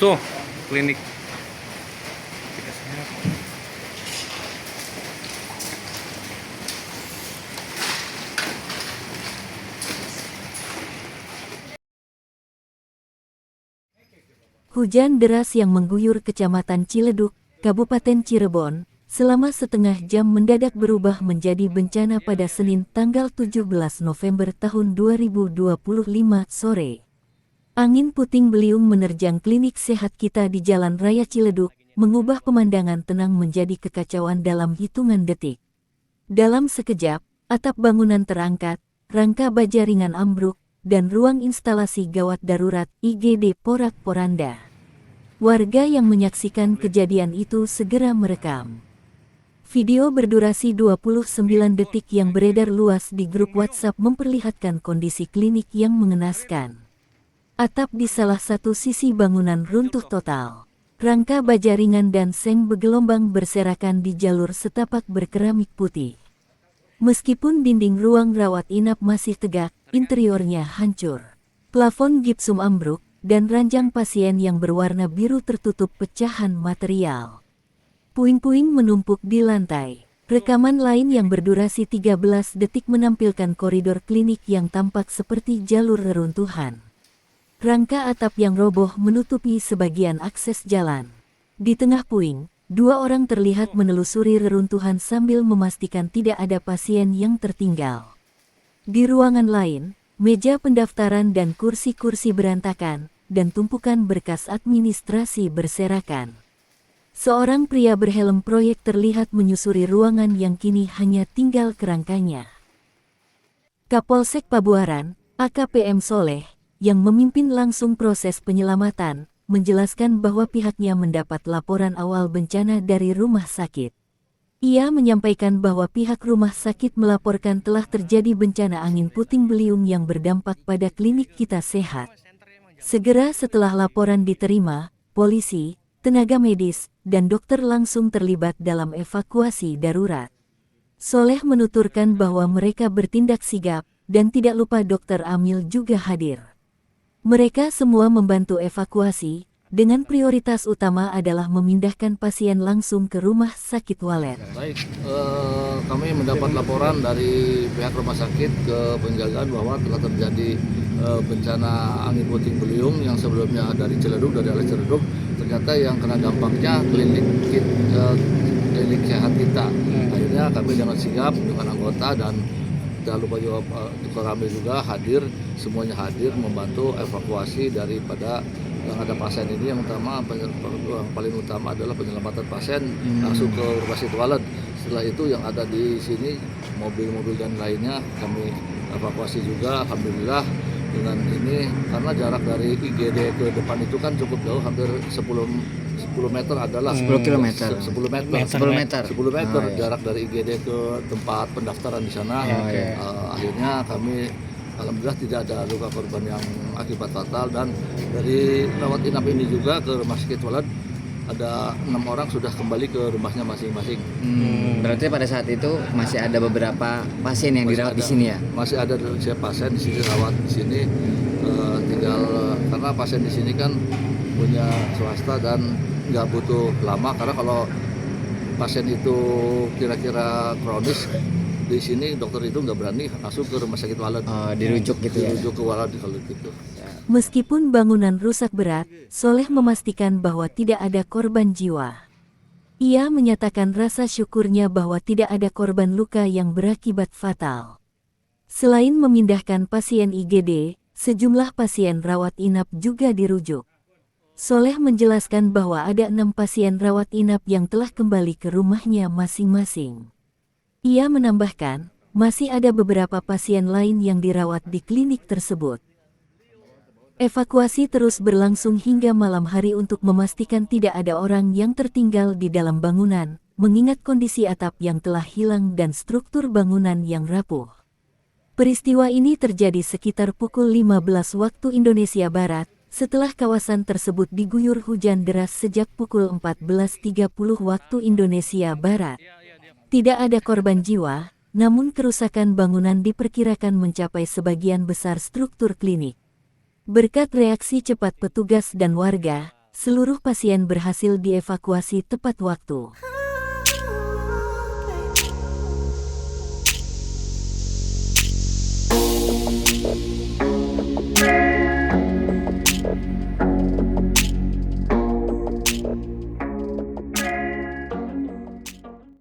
Tuh, klinik Tika Sehat. Hujan deras yang mengguyur Kecamatan Ciledug, Kabupaten Cirebon, selama setengah jam mendadak berubah menjadi bencana pada Senin tanggal 17 November tahun 2025 sore. Angin puting beliung menerjang klinik sehat kita di Jalan Raya Ciledug, mengubah pemandangan tenang menjadi kekacauan dalam hitungan detik. Dalam sekejap, atap bangunan terangkat, rangka baja ringan ambruk, dan ruang instalasi gawat darurat IGD porak-poranda. Warga yang menyaksikan kejadian itu segera merekam. Video berdurasi 29 detik yang beredar luas di grup WhatsApp memperlihatkan kondisi klinik yang mengenaskan. Atap di salah satu sisi bangunan runtuh total. Rangka baja ringan dan seng bergelombang berserakan di jalur setapak berkeramik putih. Meskipun dinding ruang rawat inap masih tegak, interiornya hancur. Plafon gipsum ambruk, dan ranjang pasien yang berwarna biru tertutup pecahan material. Puing-puing menumpuk di lantai. Rekaman lain yang berdurasi 13 detik menampilkan koridor klinik yang tampak seperti jalur reruntuhan. Rangka atap yang roboh menutupi sebagian akses jalan. Di tengah puing, dua orang terlihat menelusuri reruntuhan sambil memastikan tidak ada pasien yang tertinggal. Di ruangan lain, meja pendaftaran dan kursi-kursi berantakan, dan tumpukan berkas administrasi berserakan. Seorang pria berhelm proyek terlihat menyusuri ruangan yang kini hanya tinggal kerangkanya. Kapolsek Pabuaran, AKPM Soleh, yang memimpin langsung proses penyelamatan, menjelaskan bahwa pihaknya mendapat laporan awal bencana dari rumah sakit. Ia menyampaikan bahwa pihak rumah sakit melaporkan telah terjadi bencana angin puting beliung yang berdampak pada klinik kita sehat. Segera setelah laporan diterima, polisi, tenaga medis, dan dokter langsung terlibat dalam evakuasi darurat. Soleh menuturkan bahwa mereka bertindak sigap, dan tidak lupa Dokter Amil juga hadir. Mereka semua membantu evakuasi, dengan prioritas utama adalah memindahkan pasien langsung ke rumah sakit Walet. Baik, kami mendapat laporan dari pihak rumah sakit ke penjagaan bahwa telah terjadi bencana angin puting beliung yang sebelumnya dari Ciledug, dari arah Ciledug, ternyata yang kena dampaknya klinik sehat kita. Akhirnya kami dengan sigap dengan anggota dan jangan lupa juga Dr. Ramil juga hadir, semuanya hadir membantu evakuasi daripada yang ada pasien ini. Yang paling utama adalah penyelamatan pasien langsung ke rumah sakit Walet. Setelah itu yang ada di sini mobil-mobil dan lainnya kami evakuasi juga, alhamdulillah. Dengan ini karena jarak dari IGD ke depan itu kan cukup jauh, hampir 10 meter adalah 10 km. 10 meter jarak dari IGD ke tempat pendaftaran di sana. Akhirnya kami alhamdulillah tidak ada luka korban yang akibat fatal, dan dari rawat inap ini juga ke rumah sakit Walet ada 6 orang sudah kembali ke rumahnya masing-masing. Berarti pada saat itu masih ada beberapa pasien yang dirawat di sini ya? Masih ada pasien di sini, rawat di sini. Tinggal karena pasien di sini kan punya swasta dan nggak butuh lama, karena kalau pasien itu kira-kira kronis di sini dokter itu nggak berani langsung ke rumah sakit Walet. Dirujuk gitu ya? Dirujuk ke Walet kalau gitu. Meskipun bangunan rusak berat, Soleh memastikan bahwa tidak ada korban jiwa. Ia menyatakan rasa syukurnya bahwa tidak ada korban luka yang berakibat fatal. Selain memindahkan pasien IGD, sejumlah pasien rawat inap juga dirujuk. Soleh menjelaskan bahwa ada 6 pasien rawat inap yang telah kembali ke rumahnya masing-masing. Ia menambahkan, masih ada beberapa pasien lain yang dirawat di klinik tersebut. Evakuasi terus berlangsung hingga malam hari untuk memastikan tidak ada orang yang tertinggal di dalam bangunan, mengingat kondisi atap yang telah hilang dan struktur bangunan yang rapuh. Peristiwa ini terjadi sekitar pukul 15 waktu Indonesia Barat, setelah kawasan tersebut diguyur hujan deras sejak pukul 14.30 waktu Indonesia Barat. Tidak ada korban jiwa, namun kerusakan bangunan diperkirakan mencapai sebagian besar struktur klinik. Berkat reaksi cepat petugas dan warga, Seluruh pasien berhasil dievakuasi tepat waktu.